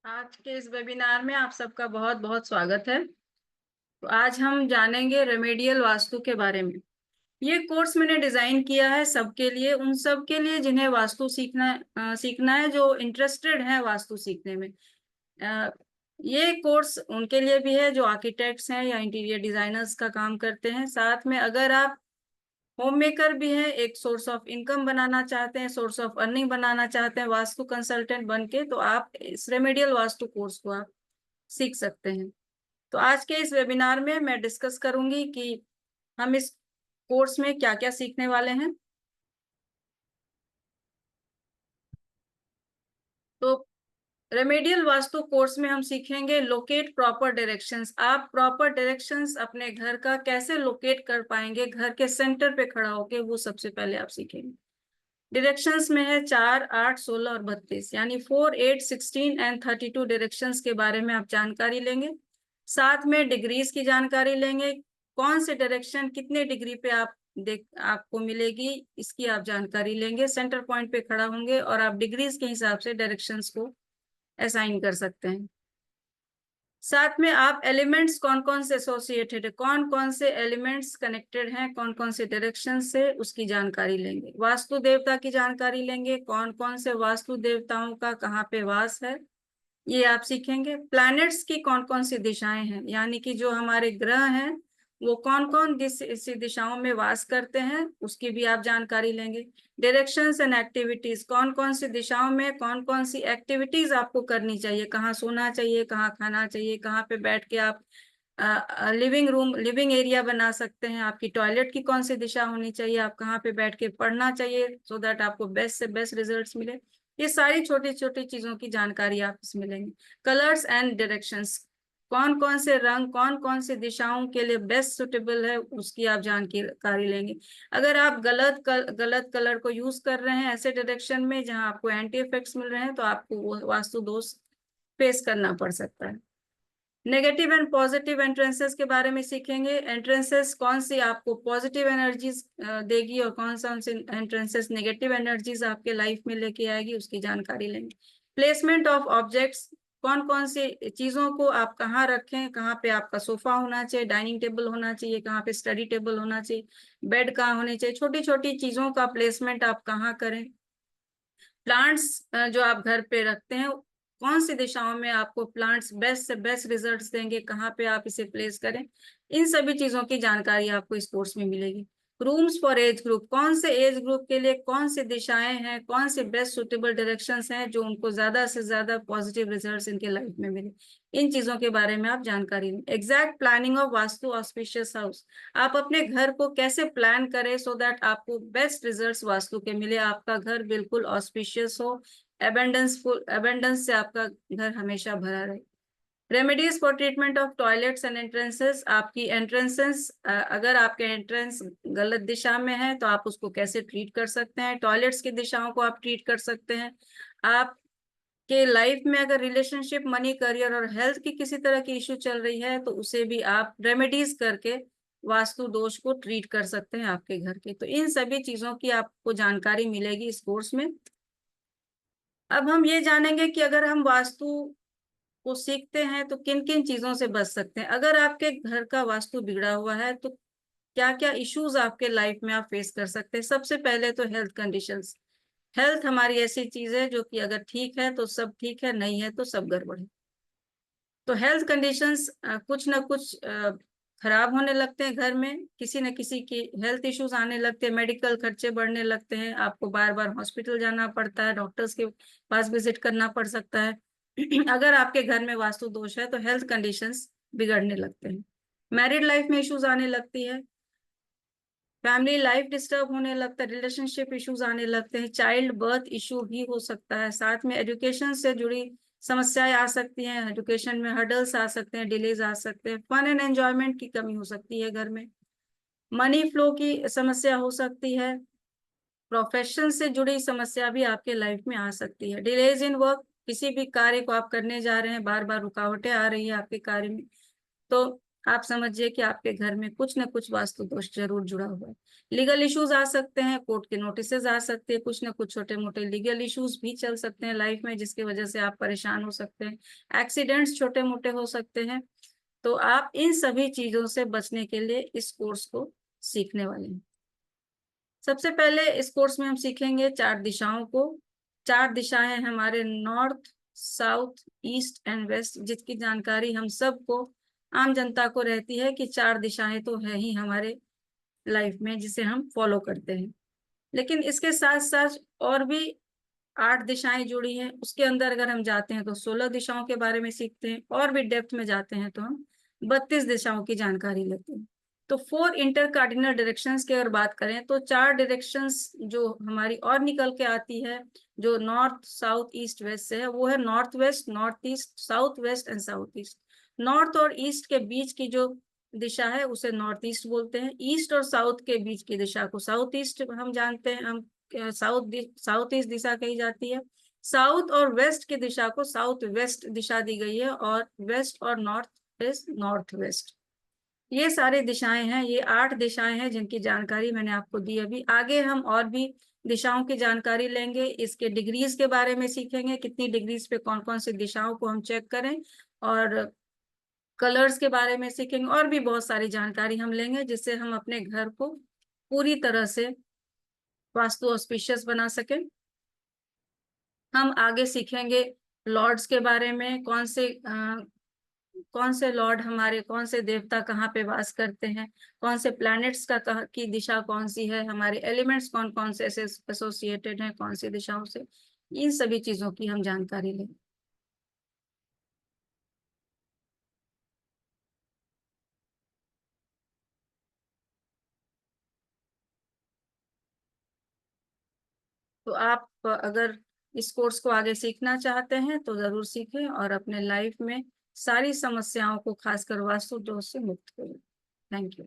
आज के इस वेबिनार में आप सबका बहुत बहुत स्वागत है। तो आज हम जानेंगे रेमेडियल वास्तु के बारे में। ये कोर्स मैंने डिजाइन किया है सबके लिए, उन सब के लिए जिन्हें वास्तु सीखना है, जो इंटरेस्टेड है वास्तु सीखने में। अ, ये कोर्स उनके लिए भी है जो आर्किटेक्ट्स हैं या इंटीरियर डिजाइनर्स का काम करते हैं। साथ में अगर आप होम मेकर भी हैं, एक सोर्स ऑफ इनकम बनाना चाहते हैं, सोर्स ऑफ अर्निंग बनाना चाहते हैं वास्तु कंसल्टेंट बन के, तो आप इस रेमेडियल वास्तु कोर्स को आप सीख सकते हैं। तो आज के इस वेबिनार में मैं डिस्कस करूंगी कि हम इस कोर्स में क्या क्या सीखने वाले हैं। तो रेमेडियल वास्तु कोर्स में हम सीखेंगे लोकेट प्रॉपर डायरेक्शंस। आप प्रॉपर डायरेक्शंस अपने घर का कैसे लोकेट कर पाएंगे, घर के सेंटर पे खड़ा होके, वो सबसे पहले आप सीखेंगे। डायरेक्शंस में है 4, 8, 16 और 32, यानी 4, 8, 16 एंड 32 डायरेक्शंस के बारे में आप जानकारी लेंगे। साथ में डिग्रीज की जानकारी लेंगे, कौन से डायरेक्शन कितने डिग्री पे आपको मिलेगी, इसकी आप जानकारी लेंगे। सेंटर पॉइंट पे खड़ा होंगे और आप डिग्रीज के हिसाब से डायरेक्शंस को असाइन कर सकते हैं। साथ में आप एलिमेंट्स कौन कौन से एसोसिएटेड है, कौन कौन से एलिमेंट्स कनेक्टेड हैं कौन कौन से डायरेक्शन से, उसकी जानकारी लेंगे। वास्तु देवता की जानकारी लेंगे, कौन कौन से वास्तु देवताओं का कहाँ पे वास है, ये आप सीखेंगे। प्लैनेट्स की कौन कौन सी दिशाएं हैं, यानी कि जो हमारे ग्रह हैं वो कौन कौन इसी दिशाओं में वास करते हैं, उसकी भी आप जानकारी लेंगे। डायरेक्शंस एंड एक्टिविटीज, कौन कौन सी दिशाओं में कौन कौन सी एक्टिविटीज आपको करनी चाहिए, कहाँ सोना चाहिए, कहाँ खाना चाहिए, कहाँ पे बैठ के आप लिविंग एरिया बना सकते हैं, आपकी टॉयलेट की कौन सी दिशा होनी चाहिए, आप कहाँ पे बैठ के पढ़ना चाहिए सो दैट आपको बेस्ट से बेस्ट रिजल्ट्स मिले। ये सारी छोटी छोटी चीजों की जानकारी आप इसमें लेंगे। कलर्स एंड डायरेक्शंस, कौन कौन से रंग कौन कौन सी दिशाओं के लिए बेस्ट सुटेबल है, उसकी आप जानकारी लेंगे। अगर आप गलत कलर को यूज कर रहे हैं ऐसे डायरेक्शन में जहां आपको एंटी इफेक्ट्स मिल रहे हैं, तो आपको वो वास्तु दोष फेस करना पड़ सकता है। नेगेटिव एंड पॉजिटिव एंट्रेंसेस के बारे में सीखेंगे। एंट्रेंसेस कौन सी आपको पॉजिटिव एनर्जीज देगी और कौन सा उनसे एंट्रेंसेस नेगेटिव एनर्जीज आपके लाइफ में लेके आएगी, उसकी जानकारी लेंगे। प्लेसमेंट ऑफ ऑब्जेक्ट्स, कौन कौन सी चीजों को आप कहाँ रखें, कहाँ पे आपका सोफा होना चाहिए, डाइनिंग टेबल होना चाहिए, कहाँ पे स्टडी टेबल होना चाहिए, बेड कहाँ होने चाहिए, छोटी छोटी चीजों का प्लेसमेंट आप कहाँ करें। प्लांट्स जो आप घर पे रखते हैं, कौन सी दिशाओं में आपको प्लांट्स बेस्ट से बेस्ट रिजल्ट्स देंगे, कहाँ पे आप इसे प्लेस करें, इन सभी चीजों की जानकारी आपको इस कोर्स में मिलेगी। रूम्स फॉर एज ग्रुप, कौन से एज ग्रुप के लिए कौन सी दिशाएं हैं, कौन सी बेस्ट सुटेबल डायरेक्शंस हैं जो उनको ज्यादा से ज्यादा पॉजिटिव रिजल्ट्स इनके लाइफ में मिले, इन चीजों के बारे में आप जानकारी लें। Exact planning of vastu auspicious house, आप अपने घर को कैसे प्लान करें सो दैट आपको बेस्ट रिजल्ट्स वास्तु के मिले, आपका घर बिल्कुल ऑस्पिशियस हो, एबेंडेंस से आपका घर हमेशा भरा रहे। Remedies for treatment of toilets and entrances, आपकी एंट्रेंसेस अगर आपके एंट्रेंस गलत दिशा में है तो आप उसको कैसे ट्रीट कर सकते हैं, टॉयलेट्स की दिशाओं को आप ट्रीट कर सकते हैं। आप के लाइफ में अगर रिलेशनशिप, मनी, करियर और हेल्थ की किसी तरह की इश्यू चल रही है तो उसे भी आप रेमेडीज करके वास्तु दोष को ट्रीट कर सकते हैं आपके घर के। तो इन सभी चीजों की आपको जानकारी मिलेगी इस कोर्स में। अब हम ये जानेंगे कि अगर हम वास्तु को सीखते हैं तो किन किन चीजों से बच सकते हैं। अगर आपके घर का वास्तु बिगड़ा हुआ है तो क्या क्या इश्यूज आपके लाइफ में आप फेस कर सकते हैं। सबसे पहले तो हेल्थ कंडीशंस। हेल्थ हमारी ऐसी चीज है जो कि अगर ठीक है तो सब ठीक है, नहीं है तो सब गड़बड़ है। तो हेल्थ कंडीशंस कुछ ना कुछ खराब होने लगते हैं घर में, किसी न किसी की हेल्थ इश्यूज आने लगते हैं, मेडिकल खर्चे बढ़ने लगते हैं, आपको बार बार हॉस्पिटल जाना पड़ता है, डॉक्टर्स के पास विजिट करना पड़ सकता है। अगर आपके घर में वास्तु दोष है तो हेल्थ कंडीशंस बिगड़ने लगते हैं। मैरिड लाइफ में इश्यूज आने लगती है, फैमिली लाइफ डिस्टर्ब होने लगता है, रिलेशनशिप इश्यूज आने लगते हैं, चाइल्ड बर्थ इश्यू भी हो सकता है। साथ में एजुकेशन से जुड़ी समस्याएं आ सकती हैं, एजुकेशन में हर्डल्स आ सकते हैं, डिलेज आ सकते हैं, फन एंड एंजॉयमेंट की कमी हो सकती है घर में, मनी फ्लो की समस्या हो सकती है, प्रोफेशन से जुड़ी समस्या भी आपके लाइफ में आ सकती है, डिलेज इन वर्क, किसी भी कार्य को आप करने जा रहे हैं बार बार रुकावटें आ रही है आपके कार्य में, तो आप समझिए कि आपके घर में कुछ न कुछ वास्तु दोष जरूर जुड़ा हुआ है। लीगल इश्यूज आ सकते हैं, कोर्ट के नोटिसेज आ सकते हैं, कुछ न कुछ छोटे मोटे लीगल इश्यूज भी चल सकते हैं लाइफ में, जिसकी वजह से आप परेशान हो सकते हैं। एक्सीडेंट्स छोटे मोटे हो सकते हैं। तो आप इन सभी चीजों से बचने के लिए इस कोर्स को सीखने वाले हैं। सबसे पहले इस कोर्स में हम सीखेंगे 4 दिशाओं को। 4 दिशाएं हमारे north, south, east and west, जिसकी जानकारी हम सबको, आम जनता को रहती है कि 4 दिशाएं तो है ही हमारे लाइफ में जिसे हम फॉलो करते हैं। लेकिन इसके साथ साथ और भी 8 दिशाएं जुड़ी हैं। उसके अंदर अगर हम जाते हैं तो 16 दिशाओं के बारे में सीखते हैं, और भी डेप्थ में जाते हैं तो हम 32 दिशाओं की जानकारी लेते हैं। तो 4 इंटर कार्डिनल डायरेक्शंस की अगर बात करें तो 4 डायरेक्शंस जो हमारी और निकल के आती है, जो नॉर्थ, साउथ, ईस्ट, वेस्ट से है, वो है north west, north east, south west and south east. North और ईस्ट के बीच की जो दिशा है उसे नॉर्थ ईस्ट बोलते हैं। ईस्ट और साउथ के बीच की दिशा को साउथ ईस्ट हम जानते हैं, हम साउथ ईस्ट दिशा कही जाती है। साउथ और वेस्ट की दिशा को साउथ वेस्ट दिशा दी गई है, और वेस्ट और नॉर्थ इज नॉर्थ वेस्ट। ये सारी दिशाएं हैं, ये 8 दिशाएं हैं जिनकी जानकारी मैंने आपको दी। अभी आगे हम और भी दिशाओं की जानकारी लेंगे, इसके डिग्रीज के बारे में सीखेंगे, कितनी डिग्रीज पे कौन कौन सी दिशाओं को हम चेक करें, और कलर्स के बारे में सीखेंगे, और भी बहुत सारी जानकारी हम लेंगे जिससे हम अपने घर को पूरी तरह से वास्तु ऑस्पिशियस बना सकें। हम आगे सीखेंगे लॉर्ड्स के बारे में, कौन से लॉर्ड हमारे, कौन से देवता कहाँ पे वास करते हैं, कौन से प्लैनेट्स का की दिशा कौन सी है, हमारे एलिमेंट्स कौन कौन से एसोसिएटेड हैं कौन सी दिशाओं से। इन सभी चीजों की हम जानकारी लें। तो आप अगर इस कोर्स को आगे सीखना चाहते हैं तो जरूर सीखें, और अपने लाइफ में सारी समस्याओं को, खासकर वास्तु दोष से मुक्त करें। Thank you.